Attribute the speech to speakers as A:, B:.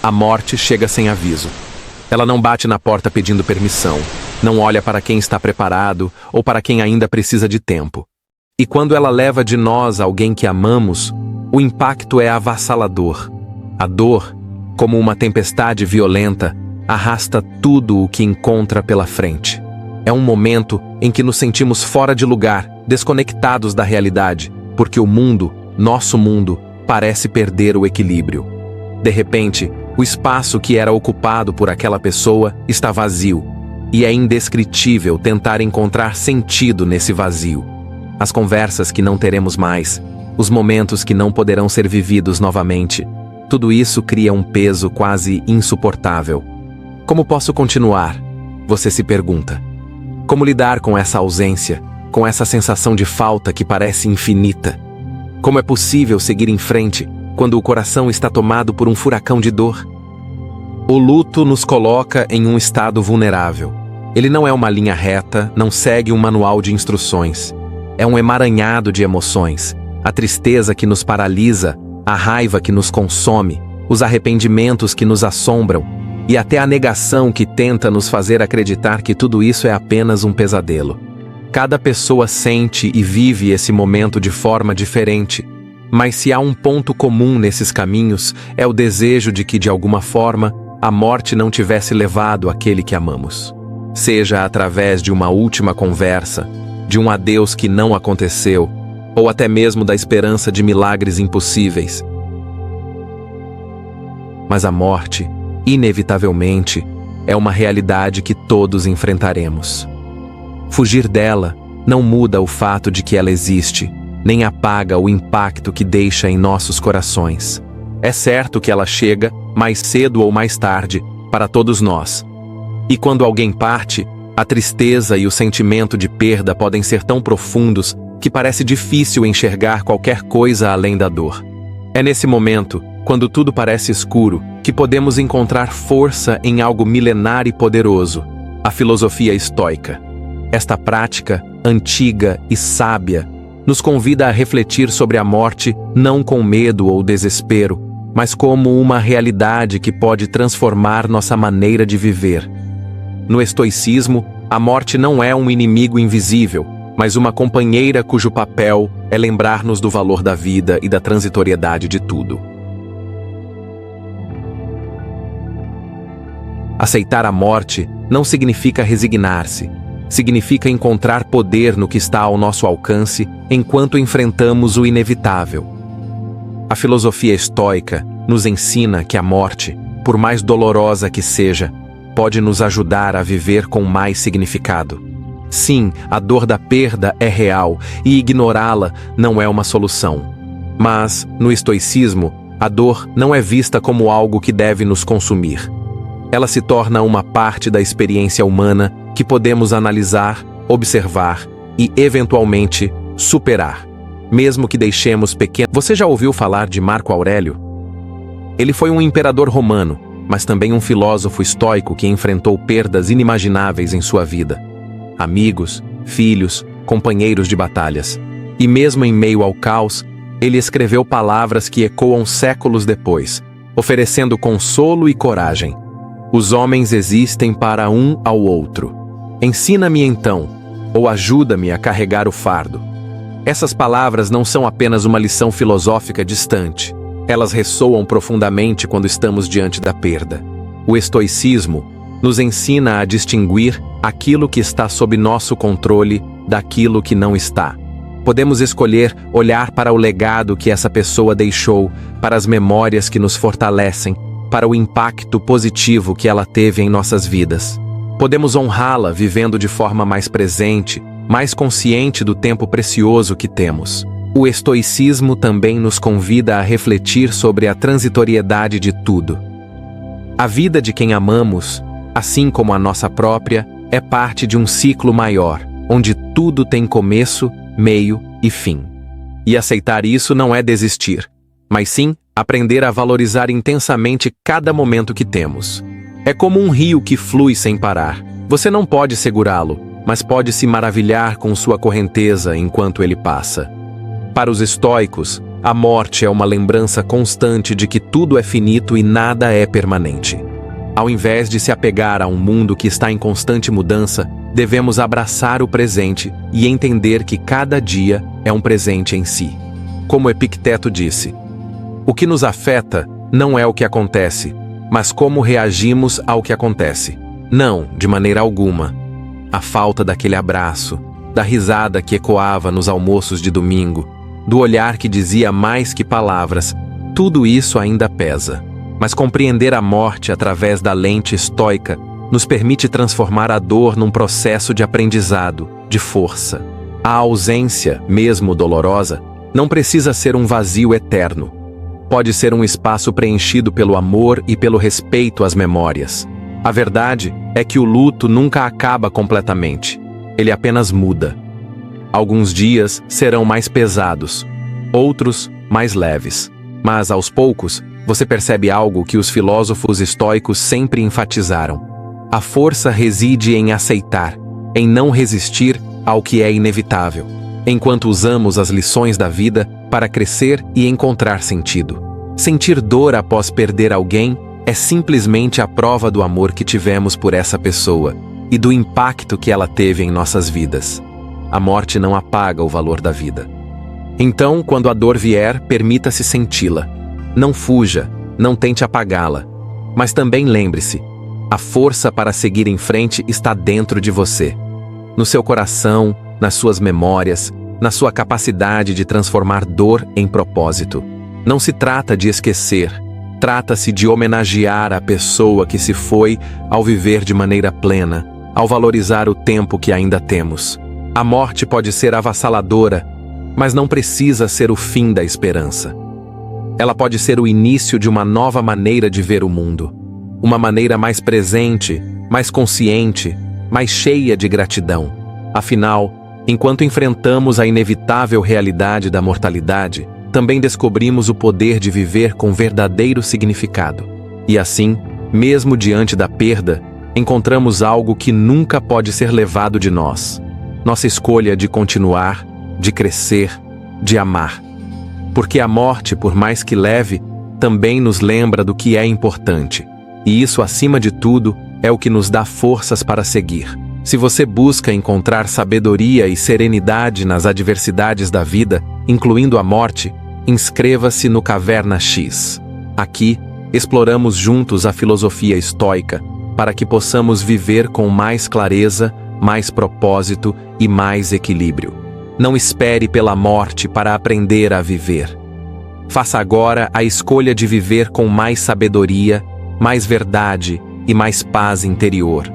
A: A morte chega sem aviso. Ela não bate na porta pedindo permissão, não olha para quem está preparado ou para quem ainda precisa de tempo. E quando ela leva de nós alguém que amamos, o impacto é avassalador. A dor, como uma tempestade violenta, arrasta tudo o que encontra pela frente. É um momento em que nos sentimos fora de lugar, desconectados da realidade, porque o mundo, nosso mundo, parece perder o equilíbrio. De repente, o espaço que era ocupado por aquela pessoa está vazio, e é indescritível tentar encontrar sentido nesse vazio. As conversas que não teremos mais, os momentos que não poderão ser vividos novamente, tudo isso cria um peso quase insuportável. Como posso continuar? Você se pergunta. Como lidar com essa ausência, com essa sensação de falta que parece infinita? Como é possível seguir em frente quando o coração está tomado por um furacão de dor? O luto nos coloca em um estado vulnerável. Ele não é uma linha reta, não segue um manual de instruções. É um emaranhado de emoções. A tristeza que nos paralisa, a raiva que nos consome, os arrependimentos que nos assombram, e até a negação que tenta nos fazer acreditar que tudo isso é apenas um pesadelo. Cada pessoa sente e vive esse momento de forma diferente, mas se há um ponto comum nesses caminhos, é o desejo de que, de alguma forma, a morte não tivesse levado aquele que amamos. Seja através de uma última conversa, de um adeus que não aconteceu, ou até mesmo da esperança de milagres impossíveis. Mas a morte, inevitavelmente, é uma realidade que todos enfrentaremos. Fugir dela não muda o fato de que ela existe, nem apaga o impacto que deixa em nossos corações. É certo que ela chega, mais cedo ou mais tarde, para todos nós. E quando alguém parte, a tristeza e o sentimento de perda podem ser tão profundos que parece difícil enxergar qualquer coisa além da dor. É nesse momento, quando tudo parece escuro, que podemos encontrar força em algo milenar e poderoso, a filosofia estoica. Esta prática, antiga e sábia, nos convida a refletir sobre a morte não com medo ou desespero, mas como uma realidade que pode transformar nossa maneira de viver. No estoicismo, a morte não é um inimigo invisível, mas uma companheira cujo papel é lembrar-nos do valor da vida e da transitoriedade de tudo. Aceitar a morte não significa resignar-se, significa encontrar poder no que está ao nosso alcance enquanto enfrentamos o inevitável. A filosofia estoica nos ensina que a morte, por mais dolorosa que seja, pode nos ajudar a viver com mais significado. Sim, a dor da perda é real e ignorá-la não é uma solução. Mas, no estoicismo, a dor não é vista como algo que deve nos consumir. Ela se torna uma parte da experiência humana que podemos analisar, observar e, eventualmente, superar, mesmo que deixemos pequeno. Você já ouviu falar de Marco Aurélio? Ele foi um imperador romano, mas também um filósofo estoico que enfrentou perdas inimagináveis em sua vida. Amigos, filhos, companheiros de batalhas. E mesmo em meio ao caos, ele escreveu palavras que ecoam séculos depois, oferecendo consolo e coragem. Os homens existem para um ao outro. Ensina-me então, ou ajuda-me a carregar o fardo. Essas palavras não são apenas uma lição filosófica distante. Elas ressoam profundamente quando estamos diante da perda. O estoicismo nos ensina a distinguir aquilo que está sob nosso controle daquilo que não está. Podemos escolher olhar para o legado que essa pessoa deixou, para as memórias que nos fortalecem, para o impacto positivo que ela teve em nossas vidas. Podemos honrá-la vivendo de forma mais presente, mais consciente do tempo precioso que temos. O estoicismo também nos convida a refletir sobre a transitoriedade de tudo. A vida de quem amamos, assim como a nossa própria, é parte de um ciclo maior, onde tudo tem começo, meio e fim. E aceitar isso não é desistir, mas sim aprender a valorizar intensamente cada momento que temos. É como um rio que flui sem parar. Você não pode segurá-lo, mas pode se maravilhar com sua correnteza enquanto ele passa. Para os estoicos, A morte é uma lembrança constante de que tudo é finito e nada é permanente. Ao invés de se apegar a um mundo que está em constante mudança, devemos abraçar o presente e entender que cada dia é um presente em si. Como Epicteto disse, o que nos afeta não é o que acontece, mas como reagimos ao que acontece. Não, de maneira alguma. A falta daquele abraço, da risada que ecoava nos almoços de domingo, do olhar que dizia mais que palavras, tudo isso ainda pesa. Mas compreender a morte através da lente estoica nos permite transformar a dor num processo de aprendizado, de força. A ausência, mesmo dolorosa, não precisa ser um vazio eterno. Pode ser um espaço preenchido pelo amor e pelo respeito às memórias. A verdade é que o luto nunca acaba completamente. Ele apenas muda. Alguns dias serão mais pesados, outros mais leves. Mas, aos poucos, você percebe algo que os filósofos estoicos sempre enfatizaram. A força reside em aceitar, em não resistir ao que é inevitável, enquanto usamos as lições da vida para crescer e encontrar sentido. Sentir dor após perder alguém é simplesmente a prova do amor que tivemos por essa pessoa e do impacto que ela teve em nossas vidas. A morte não apaga o valor da vida. Então, quando a dor vier, permita-se senti-la. Não fuja, não tente apagá-la. Mas também lembre-se, a força para seguir em frente está dentro de você. No seu coração, nas suas memórias, na sua capacidade de transformar dor em propósito. Não se trata de esquecer, trata-se de homenagear a pessoa que se foi ao viver de maneira plena, ao valorizar o tempo que ainda temos. A morte pode ser avassaladora, mas não precisa ser o fim da esperança. Ela pode ser o início de uma nova maneira de ver o mundo. Uma maneira mais presente, mais consciente, mais cheia de gratidão. Afinal, enquanto enfrentamos a inevitável realidade da mortalidade, também descobrimos o poder de viver com verdadeiro significado. E assim, mesmo diante da perda, encontramos algo que nunca pode ser levado de nós. Nossa escolha de continuar, de crescer, de amar. Porque a morte, por mais que leve, também nos lembra do que é importante. E isso, acima de tudo, é o que nos dá forças para seguir. Se você busca encontrar sabedoria e serenidade nas adversidades da vida, incluindo a morte, inscreva-se no Caverna X. Aqui, exploramos juntos a filosofia estoica para que possamos viver com mais clareza, mais propósito e mais equilíbrio. Não espere pela morte para aprender a viver. Faça agora a escolha de viver com mais sabedoria, mais verdade e mais paz interior.